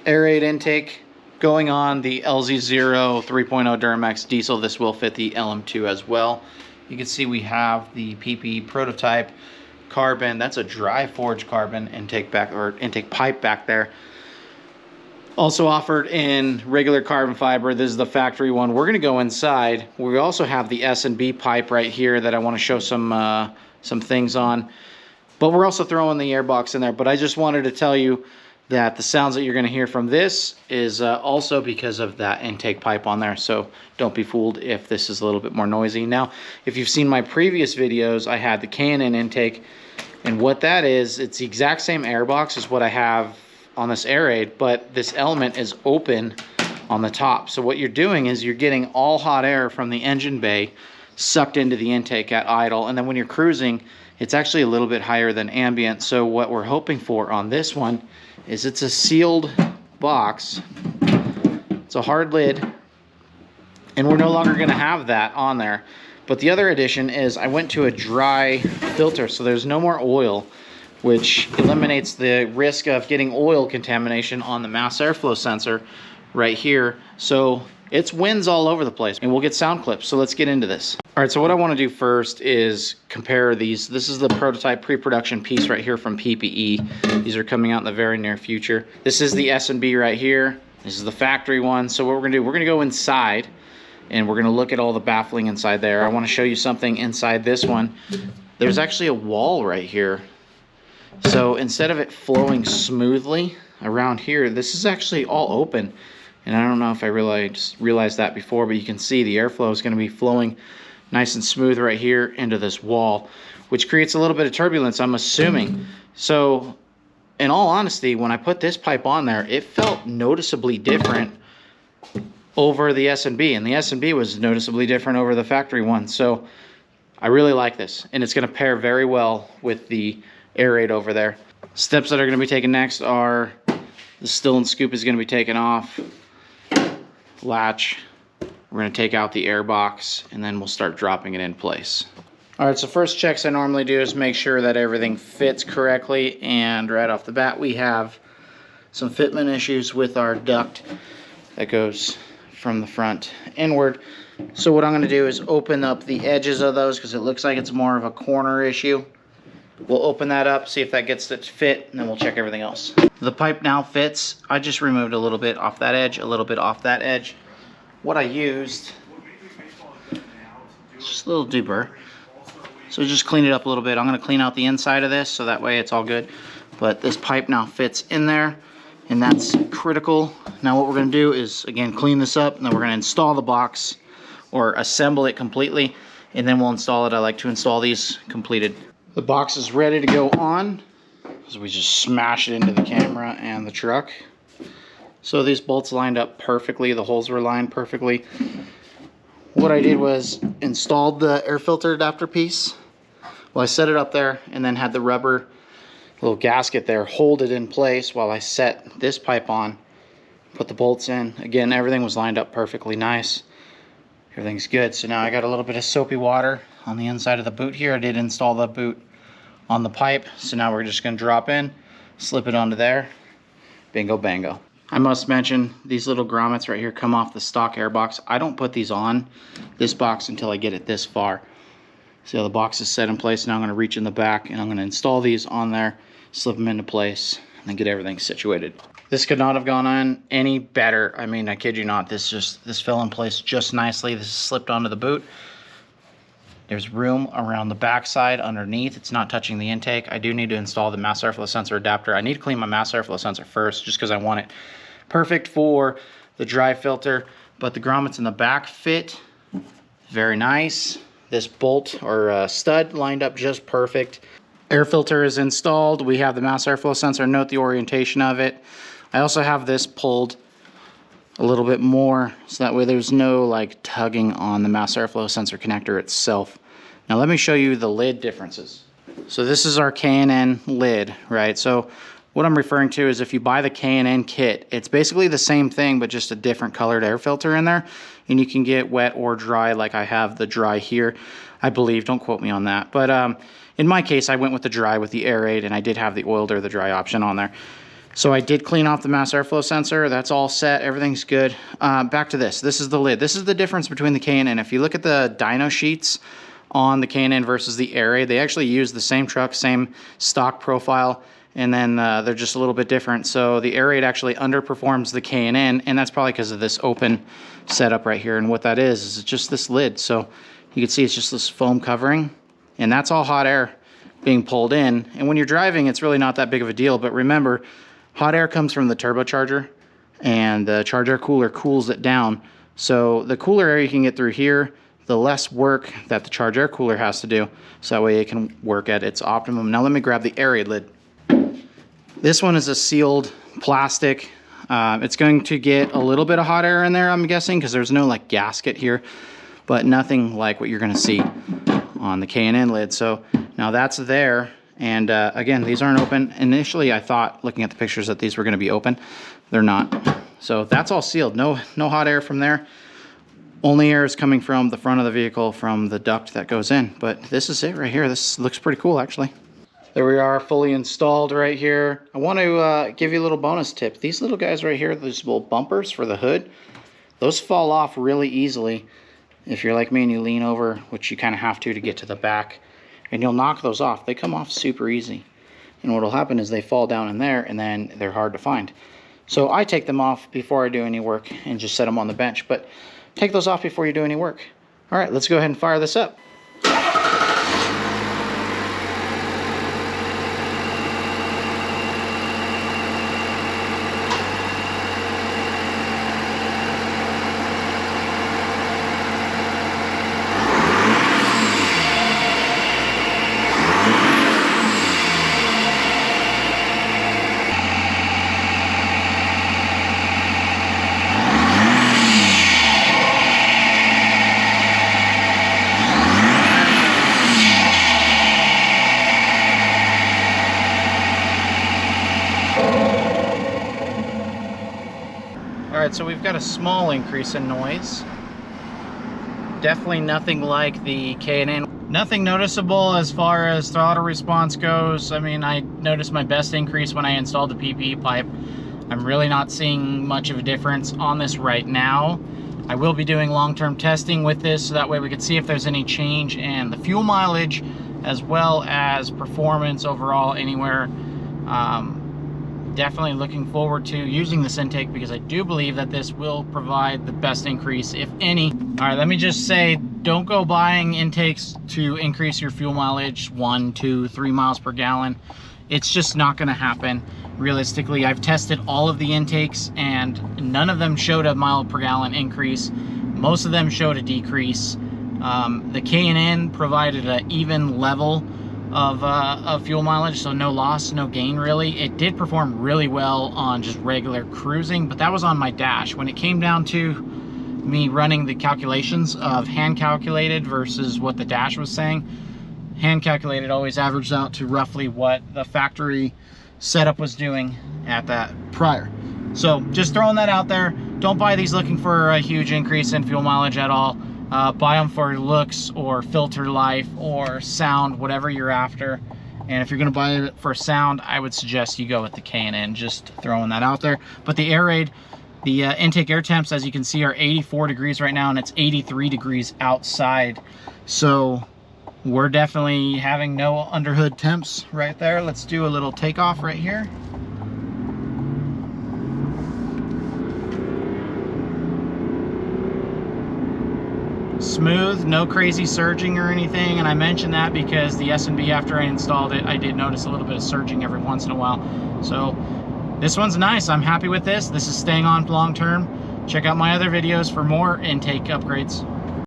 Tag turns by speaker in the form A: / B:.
A: Airaid intake going on the LZ0 3.0 Duramax diesel. This will fit the LM2 as well. You can see we have the PP prototype carbon. That's a dry forge carbon intake pipe back there. Also offered in regular carbon fiber. This is the factory one. We're gonna go inside. We also have the S&B pipe right here that I want to show some things on. But we're also throwing the airbox in there. But I just wanted to tell you that the sounds that you're gonna hear from this is also because of that intake pipe on there. So don't be fooled if this is a little bit more noisy. Now, if you've seen my previous videos, I had the K&N intake. And what that is, it's the exact same airbox as what I have on this Airaid, but this element is open on the top. So what you're doing is you're getting all hot air from the engine bay sucked into the intake at idle, and then when you're cruising, it's actually a little bit higher than ambient. So what we're hoping for on this one is it's a sealed box. It's a hard lid, and we're no longer gonna have that on there. But the other addition is I went to a dry filter, so there's no more oil, which eliminates the risk of getting oil contamination on the mass airflow sensor right here. So it's winds all over the place, and we'll get sound clips. So let's get into this. All right, so what I want to do first is compare these. This is the prototype pre-production piece right here from PPE. These are coming out in the very near future. This is the S&B right here. This is the factory one. So what we're gonna do, we're gonna go inside and we're gonna look at all the baffling inside there. I want to show you something inside this one. There's actually a wall right here. So instead of it flowing smoothly around here, this is actually all open. And I don't know if I realized that before, but you can see the airflow is going to be flowing nice and smooth right here into this wall, which creates a little bit of turbulence, I'm assuming. So in all honesty, when I put this pipe on there, it felt noticeably different over the S&B, and the S&B was noticeably different over the factory one. So I really like this, and it's going to pair very well with the Airaid over there. Steps that are going to be taken next are the still and scoop is going to be taken off, latch, we're going to take out the air box, and then we'll start dropping it in place. All right, so first checks I normally do is make sure that everything fits correctly, and right off the bat we have some fitment issues with our duct that goes from the front inward. So what I'm going to do is open up the edges of those because it looks like it's more of a corner issue. We'll open that up, see if that gets it to fit, and then we'll check everything else. The pipe now fits. I just removed a little bit off that edge, a little bit off that edge. What I used, just a little deburr. So just clean it up a little bit. I'm gonna clean out the inside of this so that way it's all good. But this pipe now fits in there, and that's critical. Now what we're gonna do is, again, clean this up, and then we're gonna install the box or assemble it completely, and then we'll install it. I like to install these completed. The box is ready to go on, so we just smash it into the camera and the truck. So these bolts lined up perfectly, the holes were lined perfectly. What I did was installed the air filter adapter piece. Well, I set it up there and then had the rubber little gasket there hold it in place while I set this pipe on, put the bolts in. Again, everything was lined up perfectly nice. Everything's good. So now I got a little bit of soapy water on the inside of the boot here. I did install the boot on the pipe, so now we're just going to drop in, slip it onto there, bingo bango. I must mention these little grommets right here come off the stock air box. I don't put these on this box until I get it this far. So the box is set in place. Now I'm going to reach in the back and I'm going to install these on there, slip them into place, and then get everything situated. This could not have gone on any better. I mean, I kid you not, this fell in place just nicely. This is slipped onto the boot. There's room around the back side underneath. It's not touching the intake. I do need to install the mass airflow sensor adapter. I need to clean my mass airflow sensor first just because I want it perfect for the dry filter. But the grommets in the back fit very nice. This bolt or stud lined up just perfect. Air filter is installed. We have the mass airflow sensor. Note the orientation of it. I also have this pulled a little bit more so that way there's no like tugging on the mass airflow sensor connector itself. Now let me show you the lid differences. So this is our K&N lid, right? So what I'm referring to is if you buy the K&N kit, it's basically the same thing but just a different colored air filter in there, and you can get wet or dry. Like I have the dry here, I believe, don't quote me on that, but in my case I went with the dry with the Airaid, and I did have the oiled or the dry option on there. So I did clean off the mass airflow sensor. That's all set. Everything's good. Back to this. This is the lid. This is the difference between the K&N. If you look at the dyno sheets on the K&N versus the Airaid, they actually use the same truck, same stock profile, and then they're just a little bit different. So the Airaid actually underperforms the K&N, and that's probably because of this open setup right here. And what that is just this lid. So you can see it's just this foam covering, and that's all hot air being pulled in. And when you're driving, it's really not that big of a deal. But remember, hot air comes from the turbocharger, and the charge air cooler cools it down. So the cooler air you can get through here, the less work that the charge air cooler has to do. So that way it can work at its optimum. Now let me grab the Airaid lid. This one is a sealed plastic. It's going to get a little bit of hot air in there, I'm guessing, because there's no like gasket here, but nothing like what you're gonna see on the K&N lid. So now that's there. And again, these aren't open. Initially, I thought, looking at the pictures, that these were going to be open. They're not. So that's all sealed. No hot air from there. Only air is coming from the front of the vehicle, from the duct that goes in. But this is it right here. This looks pretty cool, actually. There we are, fully installed right here. I want to give you a little bonus tip. These little guys right here, these little bumpers for the hood, those fall off really easily. If you're like me and you lean over, which you kind of have to get to the back, and you'll knock those off. They come off super easy. And what will happen is they fall down in there, and then they're hard to find. So I take them off before I do any work and just set them on the bench. But take those off before you do any work. All right, let's go ahead and fire this up. Alright, so we've got a small increase in noise. Definitely nothing like the K&N. Nothing noticeable as far as throttle response goes. I mean, I noticed my best increase when I installed the PPE pipe. I'm really not seeing much of a difference on this right now. I will be doing long-term testing with this, so that way we can see if there's any change in the fuel mileage as well as performance overall anywhere. Definitely looking forward to using this intake, because I do believe that this will provide the best increase, if any. All right, let me just say, don't go buying intakes to increase your fuel mileage 1, 2, 3 miles per gallon. It's just not going to happen. Realistically, I've tested all of the intakes and none of them showed a mile per gallon increase. Most of them showed a decrease. The K&N provided an even level of fuel mileage, so no loss, no gain really. It did perform really well on just regular cruising, but that was on my dash. When it came down to me running the calculations of hand calculated versus what the dash was saying, hand calculated always averaged out to roughly what the factory setup was doing at that prior. So just throwing that out there. Don't buy these looking for a huge increase in fuel mileage at all. Buy them for looks or filter life or sound, whatever you're after. And if you're going to buy it for sound, I would suggest you go with the K&N, just throwing that out there. But the Airaid, the intake air temps, as you can see, are 84 degrees right now, and it's 83 degrees outside. So we're definitely having no underhood temps right there. Let's do a little takeoff right here. Smooth, no crazy surging or anything, and I mentioned that because the S&B, after I installed it, I did notice a little bit of surging every once in a while. So this one's nice. I'm happy with this. This is staying on long term. Check out my other videos for more intake upgrades.